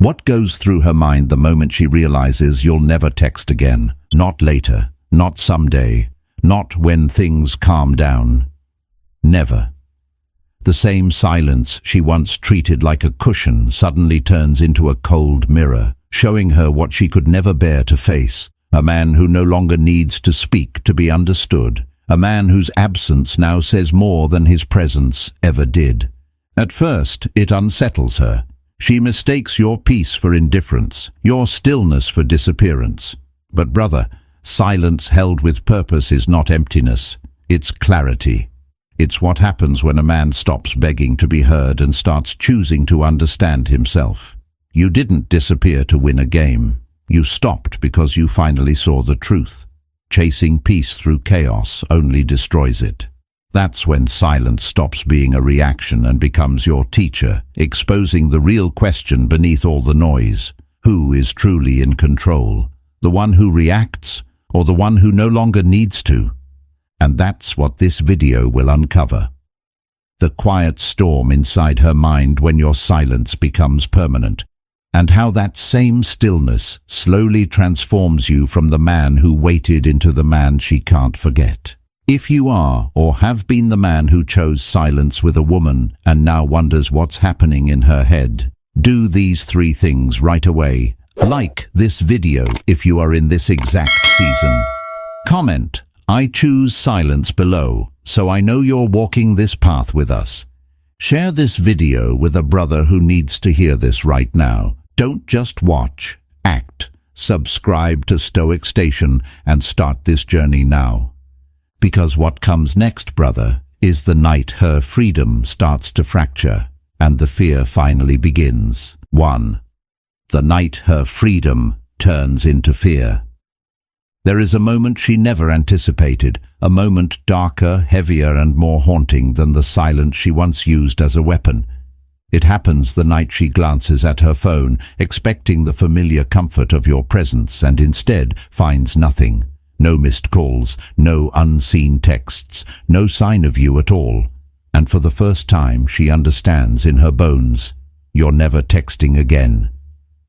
What goes through her mind the moment she realizes you'll never text again? Not later, not someday, not when things calm down. Never. The same silence she once treated like a cushion suddenly turns into a cold mirror, showing her what she could never bear to face. A man who no longer needs to speak to be understood. A man whose absence now says more than his presence ever did. At first, it unsettles her. She mistakes your peace for indifference, your stillness for disappearance. But brother, silence held with purpose is not emptiness, it's clarity. It's what happens when a man stops begging to be heard and starts choosing to understand himself. You didn't disappear to win a game. You stopped because you finally saw the truth. Chasing peace through chaos only destroys it. That's when silence stops being a reaction and becomes your teacher, exposing the real question beneath all the noise. Who is truly in control? The one who reacts, or the one who no longer needs to? And that's what this video will uncover. The quiet storm inside her mind when your silence becomes permanent, and how that same stillness slowly transforms you from the man who waited into the man she can't forget. If you are or have been the man who chose silence with a woman and now wonders what's happening in her head, do these 3 things right away. Like this video if you are in this exact season. Comment, "I choose silence" below, so I know you're walking this path with us. Share this video with a brother who needs to hear this right now. Don't just watch, act. Subscribe to Stoic Station and start this journey now. Because what comes next, brother, is the night her freedom starts to fracture and the fear finally begins. 1. The night her freedom turns into fear. There is a moment she never anticipated, a moment darker, heavier and more haunting than the silence she once used as a weapon. It happens the night she glances at her phone, expecting the familiar comfort of your presence, and instead finds nothing. No missed calls, no unseen texts, no sign of you at all. And for the first time she understands in her bones, you're never texting again.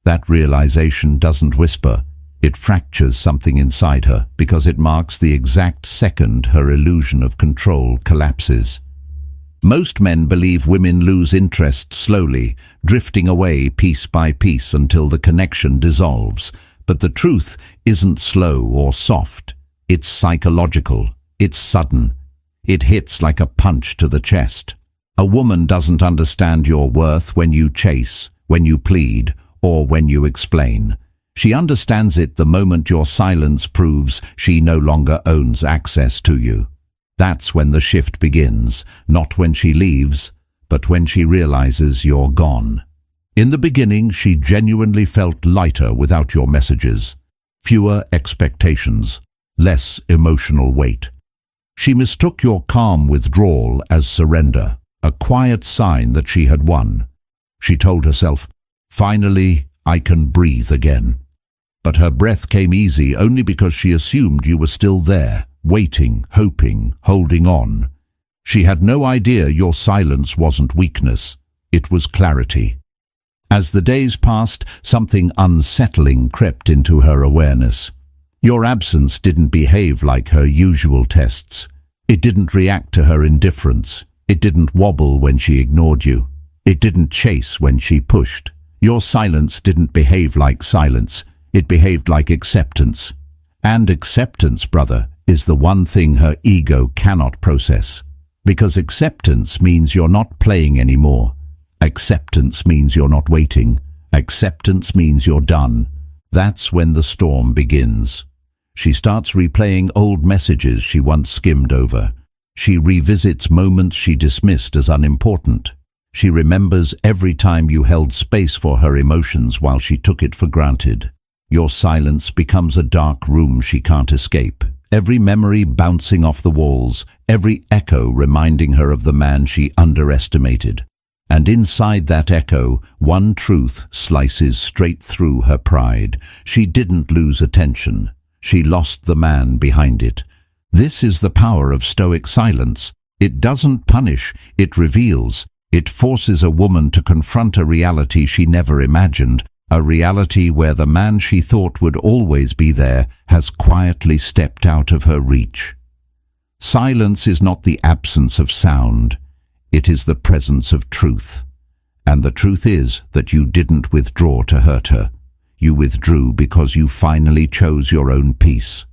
That realization doesn't whisper. It fractures something inside her because it marks the exact second her illusion of control collapses. Most men believe women lose interest slowly, drifting away piece by piece until the connection dissolves. But the truth isn't slow or soft. It's psychological. It's sudden. It hits like a punch to the chest. A woman doesn't understand your worth when you chase, when you plead, or when you explain. She understands it the moment your silence proves she no longer owns access to you. That's when the shift begins, not when she leaves, but when she realizes you're gone. In the beginning, she genuinely felt lighter without your messages. Fewer expectations, less emotional weight. She mistook your calm withdrawal as surrender, a quiet sign that she had won. She told herself, "Finally, I can breathe again." But her breath came easy only because she assumed you were still there, waiting, hoping, holding on. She had no idea your silence wasn't weakness, it was clarity. As the days passed, something unsettling crept into her awareness. Your absence didn't behave like her usual tests. It didn't react to her indifference. It didn't wobble when she ignored you. It didn't chase when she pushed. Your silence didn't behave like silence. It behaved like acceptance. And acceptance, brother, is the one thing her ego cannot process. Because acceptance means you're not playing anymore. Acceptance means you're not waiting. Acceptance means you're done. That's when the storm begins. She starts replaying old messages she once skimmed over. She revisits moments she dismissed as unimportant. She remembers every time you held space for her emotions while she took it for granted. Your silence becomes a dark room she can't escape. Every memory bouncing off the walls, every echo reminding her of the man she underestimated. And inside that echo, one truth slices straight through her pride. She didn't lose attention. She lost the man behind it. This is the power of Stoic silence. It doesn't punish, it reveals. It forces a woman to confront a reality she never imagined, A reality where the man she thought would always be there has quietly stepped out of her reach. Silence is not the absence of sound, it is the presence of truth. And the truth is that you didn't withdraw to hurt her. You withdrew because you finally chose your own peace.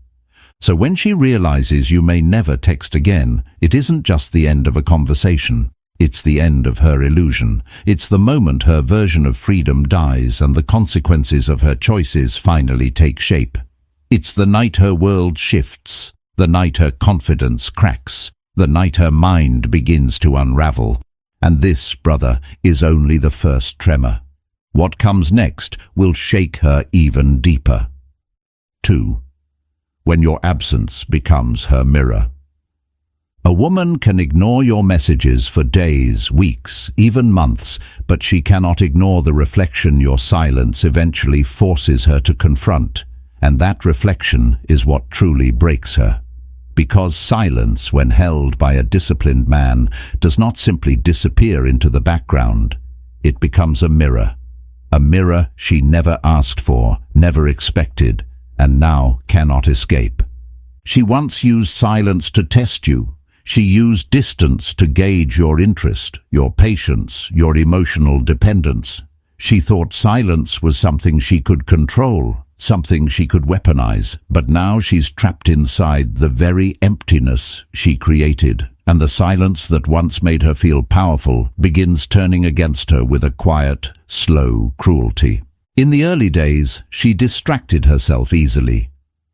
So when she realizes you may never text again, it isn't just the end of a conversation. It's the end of her illusion. It's the moment her version of freedom dies and the consequences of her choices finally take shape. It's the night her world shifts, the night her confidence cracks, the night her mind begins to unravel. And this, brother, is only the first tremor. What comes next will shake her even deeper. 2. When your absence becomes her mirror. A woman can ignore your messages for days, weeks, even months, but she cannot ignore the reflection your silence eventually forces her to confront, and that reflection is what truly breaks her. Because silence, when held by a disciplined man, does not simply disappear into the background. It becomes a mirror she never asked for, never expected, and now cannot escape. She once used silence to test you. She used distance to gauge your interest, your patience, your emotional dependence. She thought silence was something she could control, something she could weaponize, but now she's trapped inside the very emptiness she created, and the silence that once made her feel powerful begins turning against her with a quiet, slow cruelty. In the early days, she distracted herself easily.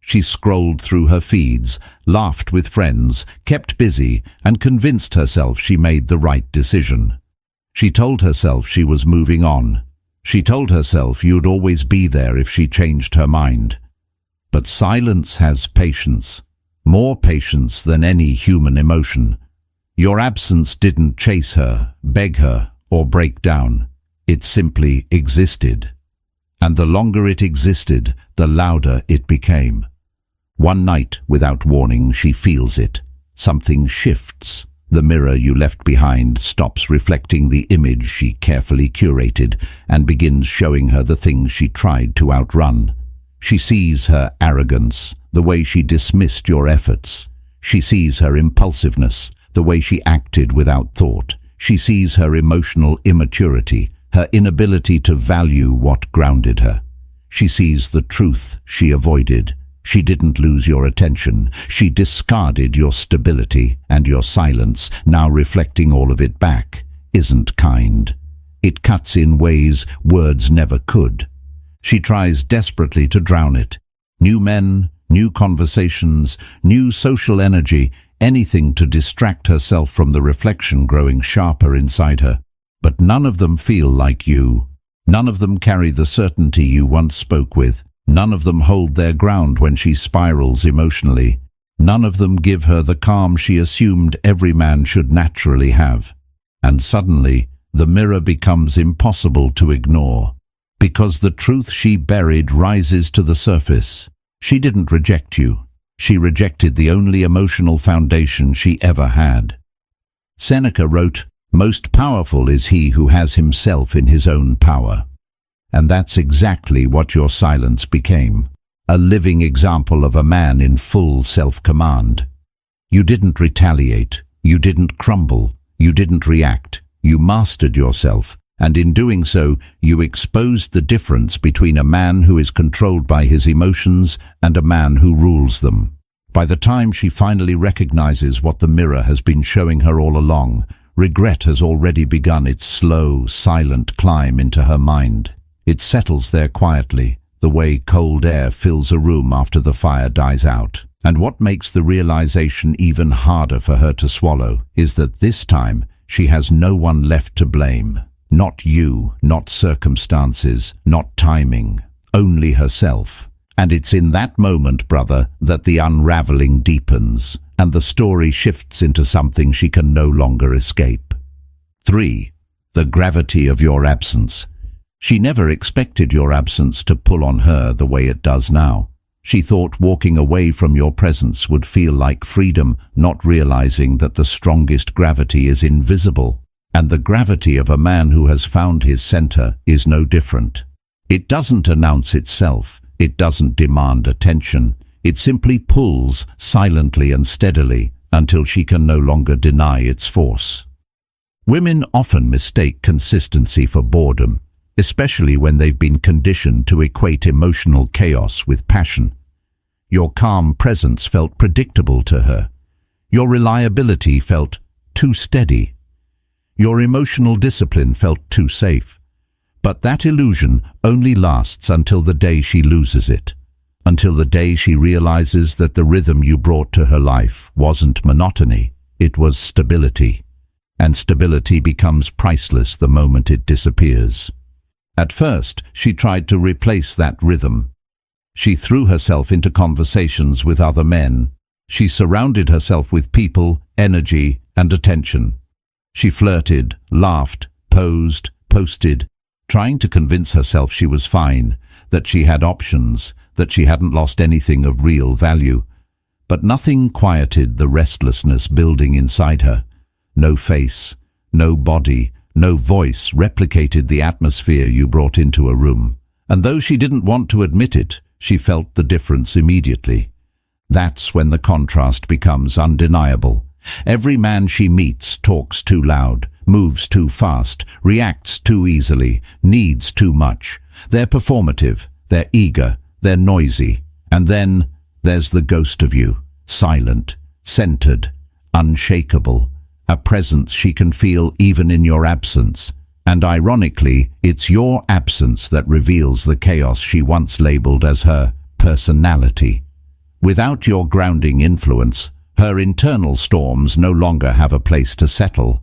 She scrolled through her feeds, laughed with friends, kept busy, and convinced herself she made the right decision. She told herself she was moving on. She told herself you'd always be there if she changed her mind. But silence has patience, more patience than any human emotion. Your absence didn't chase her, beg her, or break down. It simply existed. And the longer it existed, the louder it became. One night, without warning, she feels it. Something shifts. The mirror you left behind stops reflecting the image she carefully curated and begins showing her the things she tried to outrun. She sees her arrogance, the way she dismissed your efforts. She sees her impulsiveness, the way she acted without thought. She sees her emotional immaturity, her inability to value what grounded her. She sees the truth she avoided. She didn't lose your attention. She discarded your stability, and your silence, now reflecting all of it back, isn't kind. It cuts in ways words never could. She tries desperately to drown it. New men, new conversations, new social energy, anything to distract herself from the reflection growing sharper inside her. But none of them feel like you. None of them carry the certainty you once spoke with. None of them hold their ground when she spirals emotionally. None of them give her the calm she assumed every man should naturally have. And suddenly, the mirror becomes impossible to ignore, because the truth she buried rises to the surface. She didn't reject you. She rejected the only emotional foundation she ever had. Seneca wrote, "Most powerful is he who has himself in his own power." And that's exactly what your silence became, a living example of a man in full self-command. You didn't retaliate, you didn't crumble, you didn't react, you mastered yourself, and in doing so, you exposed the difference between a man who is controlled by his emotions and a man who rules them. By the time she finally recognizes what the mirror has been showing her all along, regret has already begun its slow, silent climb into her mind. It settles there quietly, the way cold air fills a room after the fire dies out. And what makes the realization even harder for her to swallow is that this time she has no one left to blame. Not you, not circumstances, not timing, only herself. And it's in that moment, brother, that the unraveling deepens, and the story shifts into something she can no longer escape. 3. The gravity of your absence. She never expected your absence to pull on her the way it does now. She thought walking away from your presence would feel like freedom, not realizing that the strongest gravity is invisible. And the gravity of a man who has found his center is no different. It doesn't announce itself. It doesn't demand attention. It simply pulls silently and steadily until she can no longer deny its force. Women often mistake consistency for boredom, especially when they've been conditioned to equate emotional chaos with passion. Your calm presence felt predictable to her. Your reliability felt too steady. Your emotional discipline felt too safe. But that illusion only lasts until the day she loses it, until the day she realizes that the rhythm you brought to her life wasn't monotony, it was stability. And stability becomes priceless the moment it disappears. At first, she tried to replace that rhythm. She threw herself into conversations with other men. She surrounded herself with people, energy, and attention. She flirted, laughed, posed, posted, trying to convince herself she was fine, that she had options, that she hadn't lost anything of real value. But nothing quieted the restlessness building inside her. No face, no body, no voice replicated the atmosphere you brought into a room. And though she didn't want to admit it, she felt the difference immediately. That's when the contrast becomes undeniable. Every man she meets talks too loud, moves too fast, reacts too easily, needs too much. They're performative, they're eager, they're noisy. And then there's the ghost of you, silent, centered, unshakable, a presence she can feel even in your absence. And ironically, it's your absence that reveals the chaos she once labeled as her personality. Without your grounding influence, her internal storms no longer have a place to settle.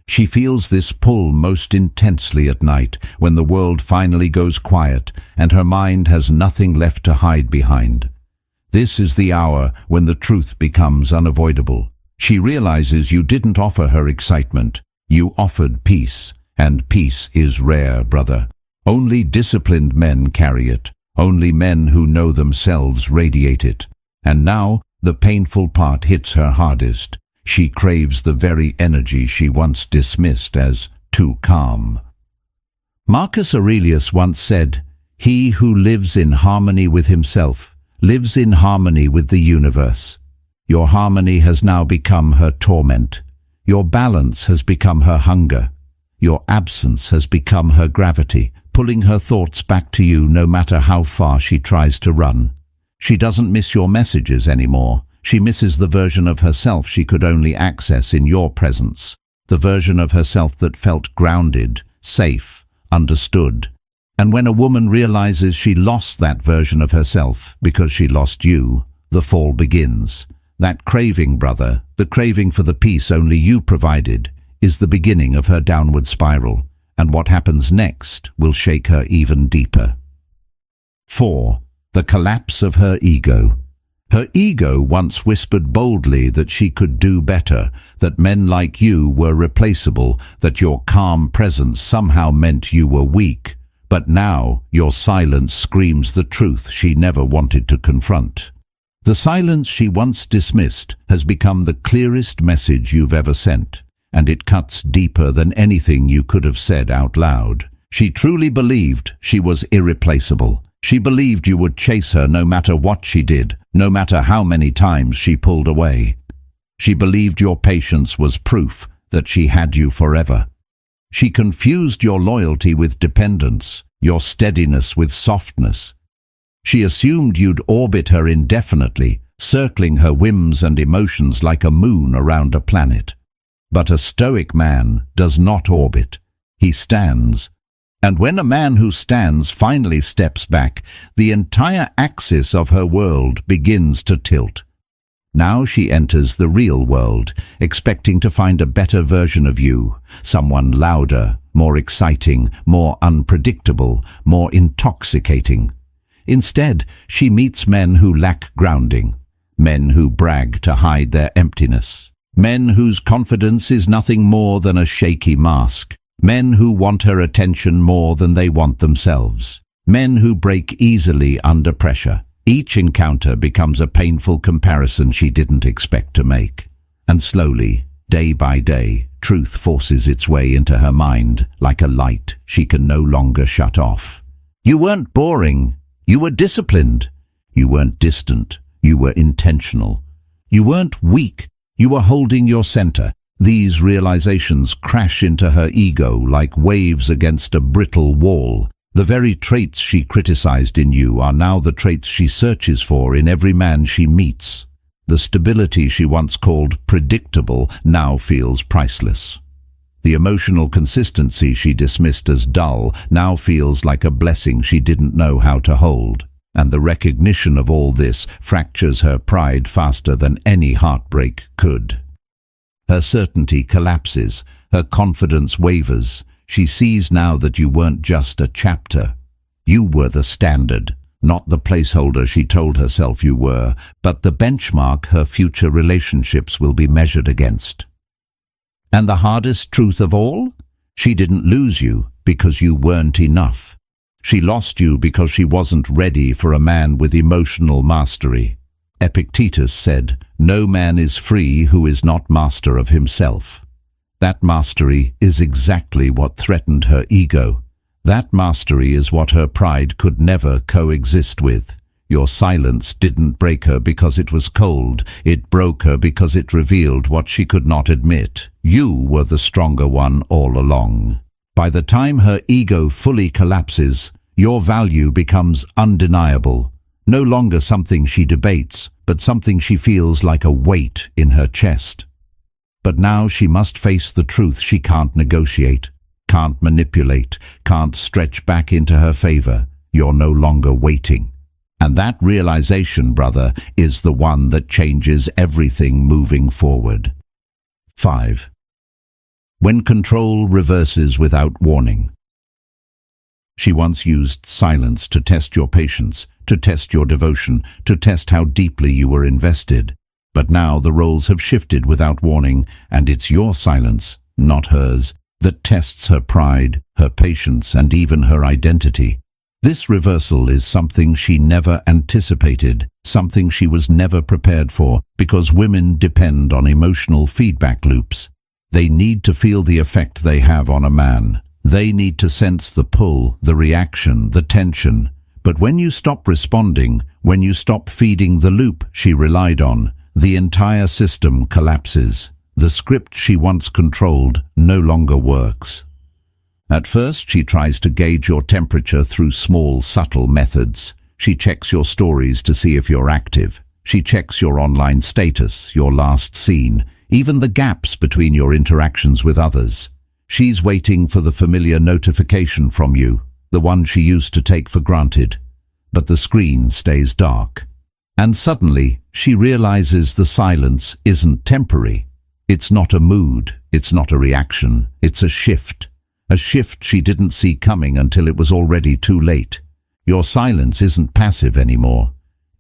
She feels this pull most intensely at night, when the world finally goes quiet and her mind has nothing left to hide behind. This is the hour when the truth becomes unavoidable. She realizes you didn't offer her excitement. You offered peace, and peace is rare, brother. Only disciplined men carry it. Only men who know themselves radiate it. And now, the painful part hits her hardest. She craves the very energy she once dismissed as too calm. Marcus Aurelius once said, "He who lives in harmony with himself lives in harmony with the universe." Your harmony has now become her torment. Your balance has become her hunger. Your absence has become her gravity, pulling her thoughts back to you no matter how far she tries to run. She doesn't miss your messages anymore. She misses the version of herself she could only access in your presence, the version of herself that felt grounded, safe, understood. And when a woman realizes she lost that version of herself because she lost you, the fall begins. That craving, brother, the craving for the peace only you provided, is the beginning of her downward spiral, and what happens next will shake her even deeper. 4. The collapse of her ego. Her ego once whispered boldly that she could do better, that men like you were replaceable, that your calm presence somehow meant you were weak. But now your silence screams the truth she never wanted to confront. The silence she once dismissed has become the clearest message you've ever sent, and it cuts deeper than anything you could have said out loud. She truly believed she was irreplaceable. She believed you would chase her no matter what she did, no matter how many times she pulled away. She believed your patience was proof that she had you forever. She confused your loyalty with dependence, your steadiness with softness. She assumed you'd orbit her indefinitely, circling her whims and emotions like a moon around a planet. But a Stoic man does not orbit. He stands. And when a man who stands finally steps back, the entire axis of her world begins to tilt. Now she enters the real world, expecting to find a better version of you, someone louder, more exciting, more unpredictable, more intoxicating. Instead, she meets men who lack grounding, men who brag to hide their emptiness, men whose confidence is nothing more than a shaky mask, men who want her attention more than they want themselves, men who break easily under pressure. Each encounter becomes a painful comparison she didn't expect to make. And slowly, day by day, truth forces its way into her mind like a light she can no longer shut off. You weren't boring. You were disciplined. You weren't distant. You were intentional. You weren't weak. You were holding your center. These realizations crash into her ego like waves against a brittle wall. The very traits she criticized in you are now the traits she searches for in every man she meets. The stability she once called predictable now feels priceless. The emotional consistency she dismissed as dull now feels like a blessing she didn't know how to hold. And the recognition of all this fractures her pride faster than any heartbreak could. Her certainty collapses, her confidence wavers. She sees now that you weren't just a chapter. You were the standard, not the placeholder she told herself you were, but the benchmark her future relationships will be measured against. And the hardest truth of all? She didn't lose you because you weren't enough. She lost you because she wasn't ready for a man with emotional mastery. Epictetus said, "No man is free who is not master of himself." That mastery is exactly what threatened her ego. That mastery is what her pride could never coexist with. Your silence didn't break her because it was cold. It broke her because it revealed what she could not admit. You were the stronger one all along. By the time her ego fully collapses, your value becomes undeniable. No longer something she debates, but something she feels like a weight in her chest. But now she must face the truth she can't negotiate, can't manipulate, can't stretch back into her favor. You're no longer waiting. And that realization, brother, is the one that changes everything moving forward. 5. When control reverses without warning. She once used silence to test your patience, to test your devotion, to test how deeply you were invested. But now the roles have shifted without warning, and it's your silence, not hers, that tests her pride, her patience, and even her identity. This reversal is something she never anticipated, something she was never prepared for, because women depend on emotional feedback loops. They need to feel the effect they have on a man. They need to sense the pull, the reaction, the tension. But when you stop responding, when you stop feeding the loop she relied on, the entire system collapses. The script she once controlled no longer works. At first, she tries to gauge your temperature through small, subtle methods. She checks your stories to see if you're active. She checks your online status, your last seen, even the gaps between your interactions with others. She's waiting for the familiar notification from you, the one she used to take for granted. But the screen stays dark. And suddenly, she realizes the silence isn't temporary. It's not a mood, it's not a reaction, it's a shift. A shift she didn't see coming until it was already too late. Your silence isn't passive anymore.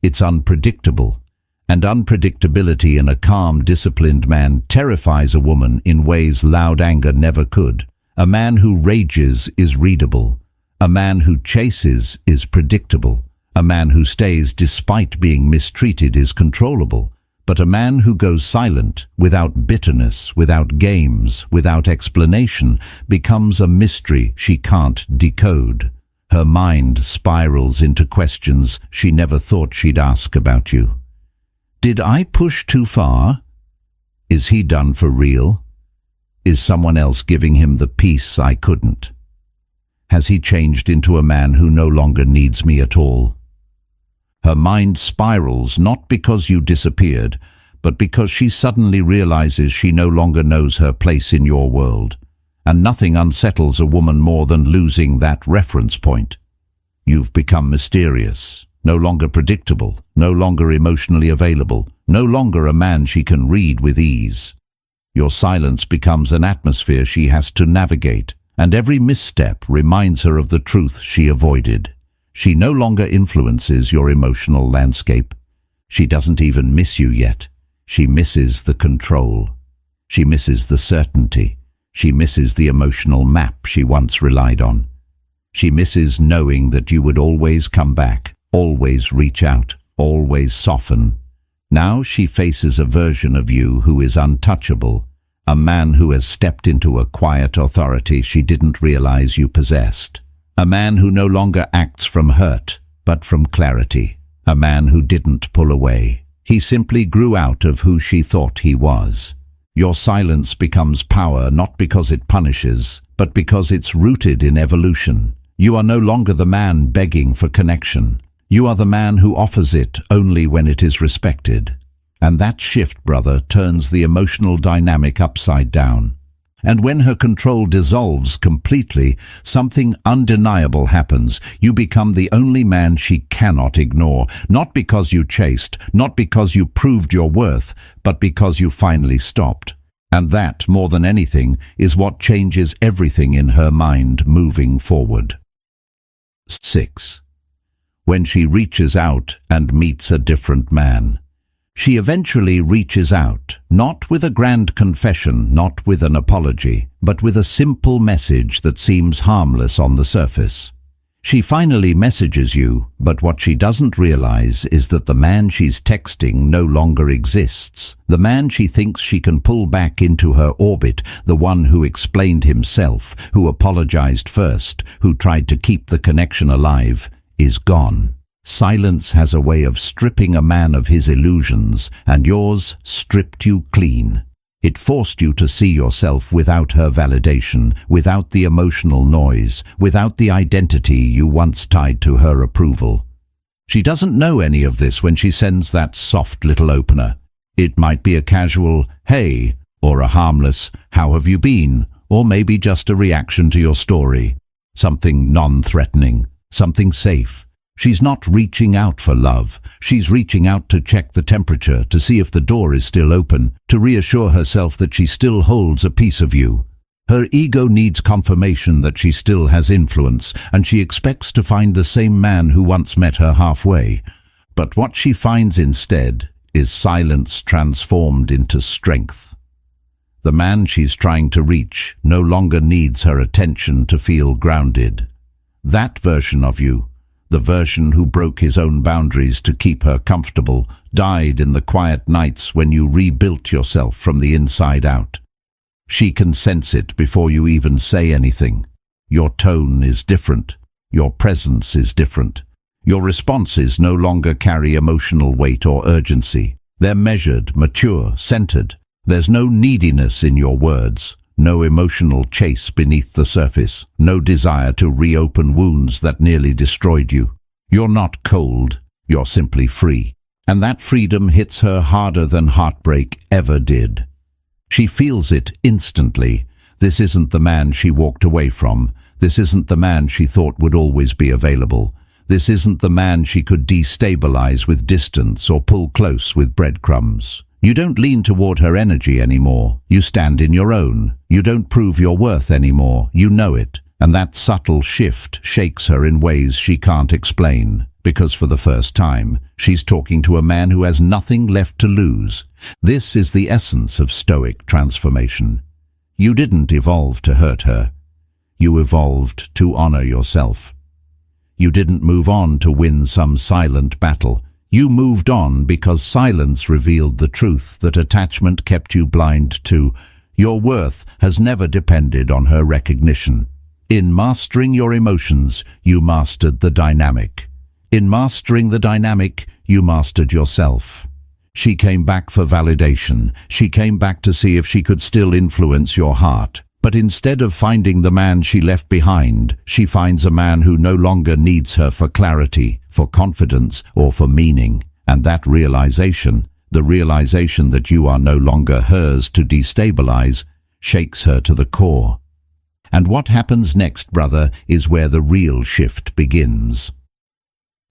It's unpredictable. And unpredictability in a calm, disciplined man terrifies a woman in ways loud anger never could. A man who rages is readable. A man who chases is predictable. A man who stays despite being mistreated is controllable. But a man who goes silent, without bitterness, without games, without explanation, becomes a mystery she can't decode. Her mind spirals into questions she never thought she'd ask about you. Did I push too far? Is he done for real? Is someone else giving him the peace I couldn't? Has he changed into a man who no longer needs me at all? Her mind spirals not because you disappeared, but because she suddenly realizes she no longer knows her place in your world. And nothing unsettles a woman more than losing that reference point. You've become mysterious, no longer predictable, no longer emotionally available, no longer a man she can read with ease. Your silence becomes an atmosphere she has to navigate, and every misstep reminds her of the truth she avoided. She no longer influences your emotional landscape. She doesn't even miss you yet. She misses the control. She misses the certainty. She misses the emotional map she once relied on. She misses knowing that you would always come back, always reach out, always soften. Now she faces a version of you who is untouchable, a man who has stepped into a quiet authority she didn't realize you possessed. A man who no longer acts from hurt, but from clarity. A man who didn't pull away. He simply grew out of who she thought he was. Your silence becomes power not because it punishes, but because it's rooted in evolution. You are no longer the man begging for connection. You are the man who offers it only when it is respected. And that shift, brother, turns the emotional dynamic upside down. And when her control dissolves completely, something undeniable happens. You become the only man she cannot ignore, not because you chased, not because you proved your worth, but because you finally stopped. And that, more than anything, is what changes everything in her mind moving forward. 6. When she reaches out and meets a different man. She eventually reaches out, not with a grand confession, not with an apology, but with a simple message that seems harmless on the surface. She finally messages you, but what she doesn't realize is that the man she's texting no longer exists. The man she thinks she can pull back into her orbit, the one who explained himself, who apologized first, who tried to keep the connection alive, is gone. Silence has a way of stripping a man of his illusions, and yours stripped you clean. It forced you to see yourself without her validation, without the emotional noise, without the identity you once tied to her approval. She doesn't know any of this when she sends that soft little opener. It might be a casual, "Hey," or a harmless, "How have you been?" or maybe just a reaction to your story. Something non-threatening, something safe. She's not reaching out for love. She's reaching out to check the temperature, to see if the door is still open, to reassure herself that she still holds a piece of you. Her ego needs confirmation that she still has influence, and she expects to find the same man who once met her halfway. But what she finds instead is silence transformed into strength. The man she's trying to reach no longer needs her attention to feel grounded. That version of you, the version who broke his own boundaries to keep her comfortable, died in the quiet nights when you rebuilt yourself from the inside out. She can sense it before you even say anything. Your tone is different. Your presence is different. Your responses no longer carry emotional weight or urgency. They're measured, mature, centered. There's no neediness in your words. No emotional chase beneath the surface, no desire to reopen wounds that nearly destroyed you. You're not cold, you're simply free. And that freedom hits her harder than heartbreak ever did. She feels it instantly. This isn't the man she walked away from. This isn't the man she thought would always be available. This isn't the man she could destabilize with distance or pull close with breadcrumbs. You don't lean toward her energy anymore. You stand in your own. You don't prove your worth anymore. You know it. And that subtle shift shakes her in ways she can't explain. Because for the first time, she's talking to a man who has nothing left to lose. This is the essence of Stoic transformation. You didn't evolve to hurt her. You evolved to honor yourself. You didn't move on to win some silent battle. You moved on because silence revealed the truth that attachment kept you blind to. Your worth has never depended on her recognition. In mastering your emotions, you mastered the dynamic. In mastering the dynamic, you mastered yourself. She came back for validation. She came back to see if she could still influence your heart. But instead of finding the man she left behind, she finds a man who no longer needs her for clarity, for confidence, or for meaning. And that realization, the realization that you are no longer hers to destabilize, shakes her to the core. And what happens next, brother, is where the real shift begins.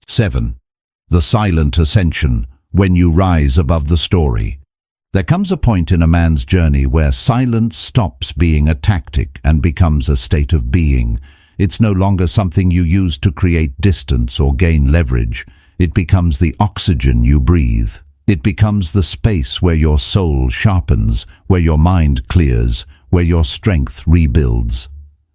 7. The silent ascension, when you rise above the story. There comes a point in a man's journey where silence stops being a tactic and becomes a state of being. It's no longer something you use to create distance or gain leverage. It becomes the oxygen you breathe. It becomes the space where your soul sharpens, where your mind clears, where your strength rebuilds.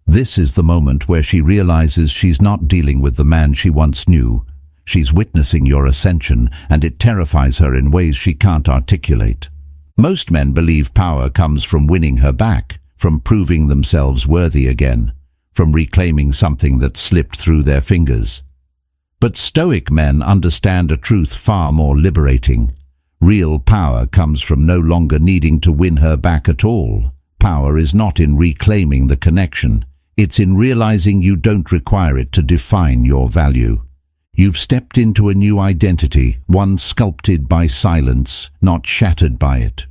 This is the moment where she realizes she's not dealing with the man she once knew. She's witnessing your ascension, and it terrifies her in ways she can't articulate. Most men believe power comes from winning her back, from proving themselves worthy again, from reclaiming something that slipped through their fingers. But Stoic men understand a truth far more liberating. Real power comes from no longer needing to win her back at all. Power is not in reclaiming the connection. It's in realizing you don't require it to define your value. You've stepped into a new identity, one sculpted by silence, not shattered by it.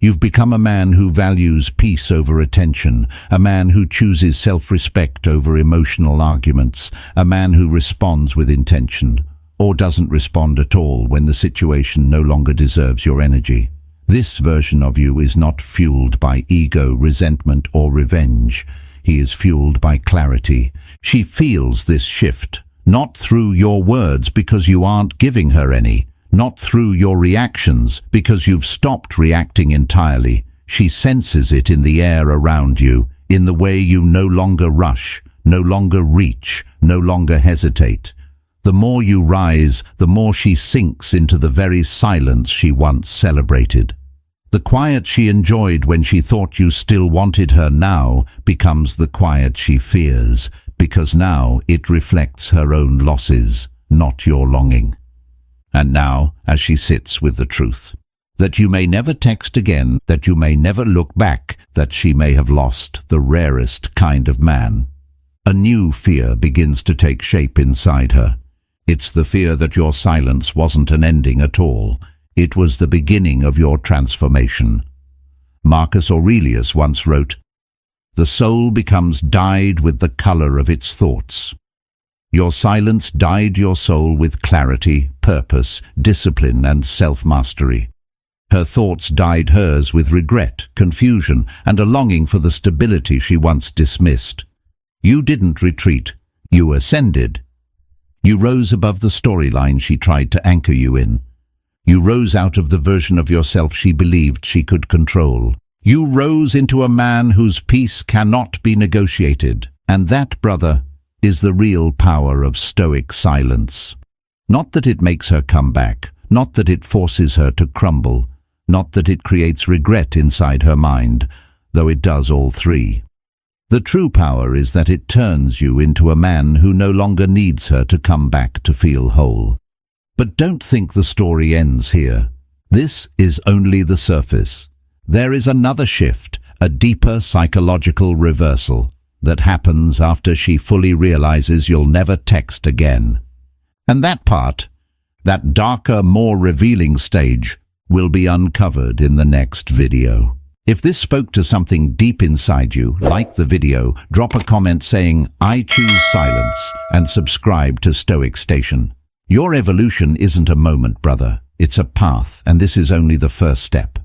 You've become a man who values peace over attention, a man who chooses self-respect over emotional arguments, a man who responds with intention, or doesn't respond at all when the situation no longer deserves your energy. This version of you is not fueled by ego, resentment, or revenge. He is fueled by clarity. She feels this shift, not through your words because you aren't giving her any, not through your reactions because you've stopped reacting entirely. She senses it in the air around you, in the way you no longer rush, no longer reach, no longer hesitate. The more you rise, the more she sinks into the very silence she once celebrated. The quiet she enjoyed when she thought you still wanted her now becomes the quiet she fears, because now it reflects her own losses, not your longing. And now, as she sits with the truth, that you may never text again, that you may never look back, that she may have lost the rarest kind of man. A new fear begins to take shape inside her. It's the fear that your silence wasn't an ending at all. It was the beginning of your transformation. Marcus Aurelius once wrote, "The soul becomes dyed with the color of its thoughts." Your silence dyed your soul with clarity, purpose, discipline, and self-mastery. Her thoughts dyed hers with regret, confusion, and a longing for the stability she once dismissed. You didn't retreat. You ascended. You rose above the storyline she tried to anchor you in. You rose out of the version of yourself she believed she could control. You rose into a man whose peace cannot be negotiated. And that, brother, is the real power of Stoic silence. Not that it makes her come back, not that it forces her to crumble, not that it creates regret inside her mind, though it does all three. The true power is that it turns you into a man who no longer needs her to come back to feel whole. But don't think the story ends here. This is only the surface. There is another shift, a deeper psychological reversal, that happens after she fully realizes you'll never text again. And that part, that darker, more revealing stage, will be uncovered in the next video. If this spoke to something deep inside you, like the video, drop a comment saying, "I choose silence," and subscribe to Stoic Station. Your evolution isn't a moment, brother. It's a path, and this is only the first step.